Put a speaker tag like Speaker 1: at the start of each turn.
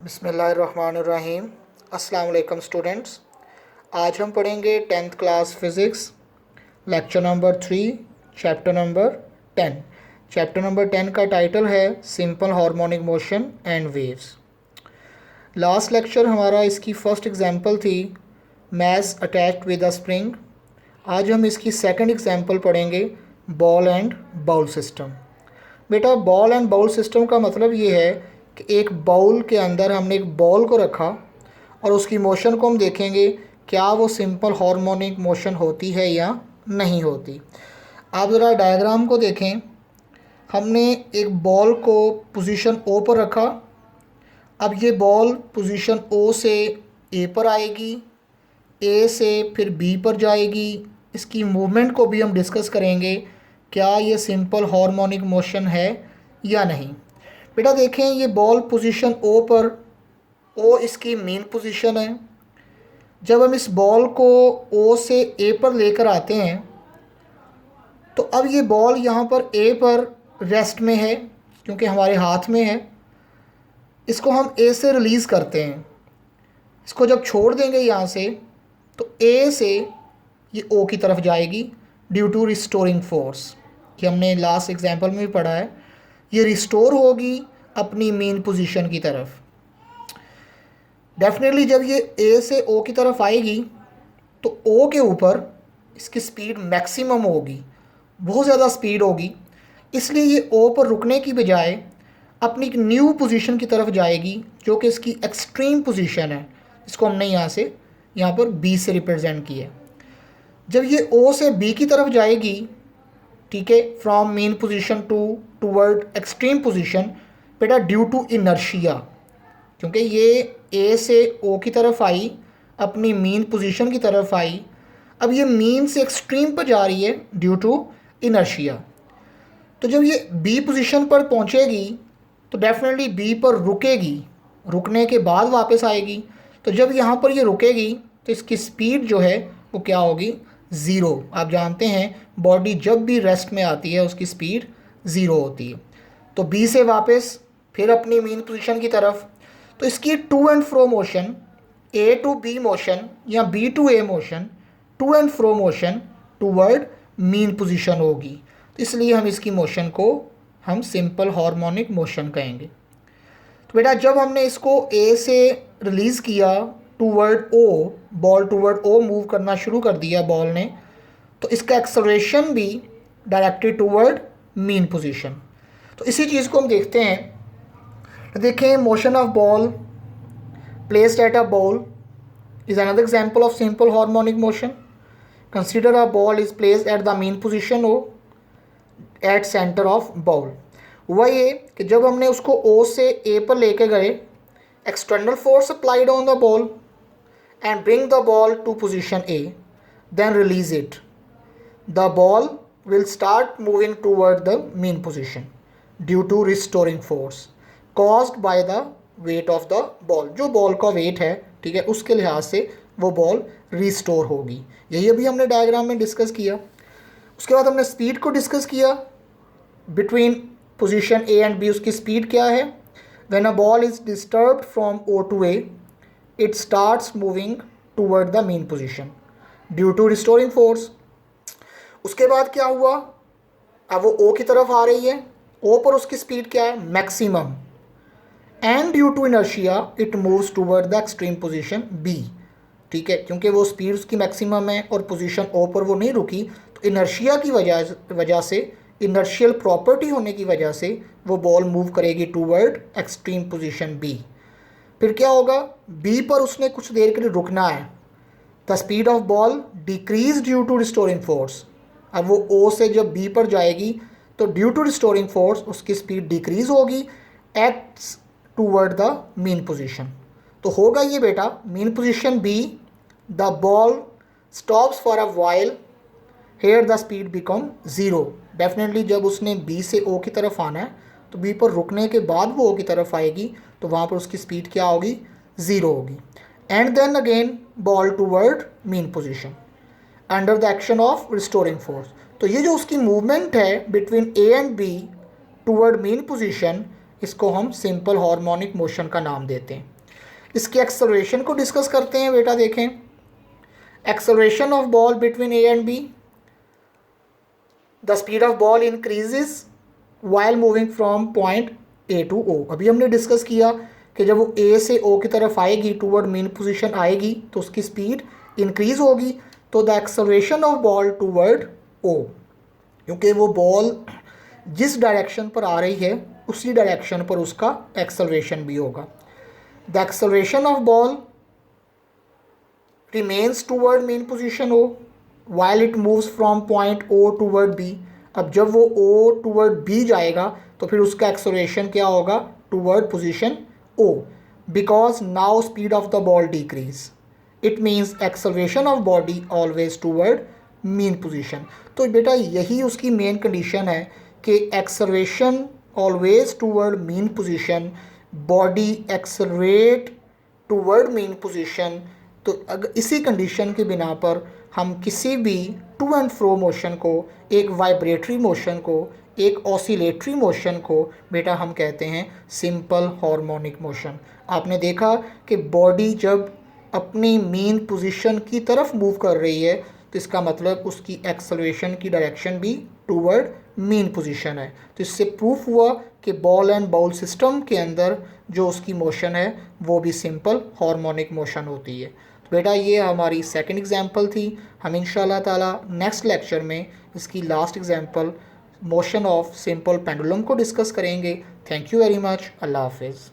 Speaker 1: बिस्मिल्लाहिर्रहमानिर्रहीम। अस्सलाम वालेकुम स्टूडेंट्स। आज हम पढ़ेंगे 10th class physics lecture number 3 chapter number 10। Chapter number 10 का टाइटल है simple harmonic motion and waves. Last lecture हमारा इसकी फ़र्स्ट एग्जांपल थी mass attached with a spring. आज हम इसकी सेकंड एग्जांपल पढ़ेंगे बॉल एंड बाउल सिस्टम। बेटा, बॉल एंड बाउल सिस्टम का मतलब ये है कि एक बाउल के अंदर हमने एक बॉल को रखा और उसकी मोशन को हम देखेंगे क्या वो सिंपल हार्मोनिक मोशन होती है या नहीं होती। आप ज़रा डायग्राम को देखें। हमने एक बॉल को पोजीशन ओ पर रखा। अब ये बॉल पोजीशन ओ से ए पर आएगी, ए से फिर बी पर जाएगी। इसकी मूवमेंट को भी हम डिस्कस करेंगे क्या ये सिंपल हार्मोनिक मोशन है या नहीं। बेटा देखें, ये बॉल पोजीशन ओ पर, ओ इसकी मेन पोजीशन है। जब हम इस बॉल को ओ से ए पर लेकर आते हैं तो अब ये बॉल यहाँ पर ए पर रेस्ट में है क्योंकि हमारे हाथ में है। इसको हम ए से रिलीज़ करते हैं। इसको जब छोड़ देंगे यहाँ से तो ए से ये ओ की तरफ जाएगी ड्यू टू रिस्टोरिंग फोर्स। कि हमने लास्ट एग्जांपल में भी पढ़ा है, ये रिस्टोर होगी अपनी मेन पोजीशन की तरफ। डेफिनेटली जब ये ए से ओ की तरफ आएगी तो ओ के ऊपर इसकी स्पीड मैक्सिमम होगी, बहुत ज़्यादा स्पीड होगी। इसलिए ये ओ पर रुकने की बजाय अपनी एक न्यू पोजीशन की तरफ जाएगी जो कि इसकी एक्सट्रीम पोजीशन है, जिसको हमने यहाँ पर बी से रिप्रेजेंट किया है। जब ये ओ से बी की तरफ जाएगी, ठीक है, from main position toward extreme position, बेटा ड्यू टू इनर्शिया, क्योंकि ये ए से ओ की तरफ आई, अपनी मेन पोजीशन की तरफ आई। अब ये मेन से एक्सट्रीम पर जा रही है ड्यू टू इनर्शिया। तो जब ये बी पोजीशन पर पहुंचेगी तो डेफिनेटली बी पर रुकेगी, रुकने के बाद वापस आएगी। तो जब यहाँ पर ये रुकेगी तो इसकी स्पीड जो है वो क्या होगी, ज़ीरो। आप जानते हैं बॉडी जब भी रेस्ट में आती है उसकी स्पीड ज़ीरो होती है। तो बी से वापस फिर अपनी मेन पोजीशन की तरफ। तो इसकी to and fro motion, A to B motion या B to A motion, to and fro motion toward mean position होगी। तो इसलिए हम इसकी मोशन को हम सिंपल हार्मोनिक मोशन कहेंगे। तो बेटा जब हमने इसको ए से रिलीज़ किया टूवर्ड ओ, बॉल टूवर्ड ओ मूव करना शुरू कर दिया बॉल ने, तो इसका एक्सेलरेशन भी डायरेक्टेड टूवर्ड मेन पोजीशन। तो इसी चीज़ को हम देखते हैं। देखें, motion of ball placed at a ball is another example of simple harmonic motion. Consider a ball is placed at the mean position O at centre of ball. हुआ ये कि जब हमने उसको ओ से ए पर लेके गए, external force applied on the ball and bring the ball to position A, then release it. The ball will start moving toward the main position due to restoring force caused by the weight of the ball. जो ball का wait है, ठीक है, उसके लिहाज से वो ball restore होगी। यही अभी हमने डायग्राम में डिस्कस किया। उसके बाद हमने स्पीड को डिस्कस किया between position A and B. उसकी स्पीड क्या है? When a ball is disturbed from O to A, it starts moving toward the main position due to restoring force. उसके बाद क्या हुआ? अब वो O की तरफ आ रही है, O पर उसकी स्पीड क्या है? Maximum. And due to inertia it moves toward the extreme position B, ठीक है, क्योंकि वो स्पीड उसकी मैक्सिमम है और पोजीशन O पर वो नहीं रुकी, तो इनर्शिया की वजह से, इनर्शियल प्रॉपर्टी होने की वजह से वो बॉल मूव करेगी टूवर्ड एक्सट्रीम पोजीशन B। फिर क्या होगा? बी पर उसने कुछ देर के लिए रुकना है। The speed of ball decrease due to restoring force. अब वो ओ से जब बी पर जाएगी तो ड्यू टू रिस्टोरिंग फोर्स उसकी स्पीड डिक्रीज होगी acts toward the mean position. तो होगा ये बेटा, mean position B, the ball stops for a while, here the speed become zero. Definitely जब उसने बी से ओ की तरफ आना है तो बी पर रुकने के बाद वो ओ की तरफ आएगी तो वहाँ पर उसकी स्पीड क्या होगी? ज़ीरो होगी। And then again ball toward mean position under the action of restoring force. तो ये जो उसकी मूवमेंट है between A and B toward mean position, इसको हम सिंपल हार्मोनिक मोशन का नाम देते हैं। इसके एक्सेलरेशन को डिस्कस करते हैं बेटा। देखें, acceleration of ball between A and B, the speed of ball increases while moving from point A to O. अभी हमने डिस्कस किया कि जब वो ए से ओ की तरफ आएगी, टूवर्ड मेन पोजीशन आएगी, तो उसकी स्पीड इंक्रीज होगी। तो the acceleration of ball toward O, क्योंकि वो बॉल जिस डायरेक्शन पर आ रही है उसी डायरेक्शन पर उसका एक्सेलरेशन भी होगा। The acceleration of ball remains toward mean position O while it moves from point O toward B. अब जब वो ओ टूवर्ड बी जाएगा तो फिर उसका एक्सेलरेशन क्या होगा, toward position O, because now speed of the ball decrease. It means acceleration of body always toward mean position. तो बेटा यही उसकी मेन कंडीशन है कि acceleration always toward mean position, body accelerate toward mean position. तो अगर इसी condition की बिना पर हम किसी भी टू एंड फ्रो मोशन को, एक वाइब्रेटरी मोशन को, एक ऑसिलेटरी मोशन को बेटा हम कहते हैं सिंपल हार्मोनिक मोशन। आपने देखा कि बॉडी जब अपनी मेन पोजीशन की तरफ मूव कर रही है तो इसका मतलब उसकी एक्सेलरेशन की डायरेक्शन भी टूवर्ड मेन पोजीशन है। तो इससे प्रूफ हुआ कि बॉल एंड बाउल सिस्टम के अंदर जो उसकी मोशन है वो भी सिंपल हार्मोनिक मोशन होती है। तो बेटा ये हमारी सेकंड एग्जांपल थी। हम इंशाल्लाह ताला नेक्स्ट लेक्चर में इसकी last example motion of simple pendulum को डिस्कस करेंगे। Thank you very much. अल्लाह हाफिज़।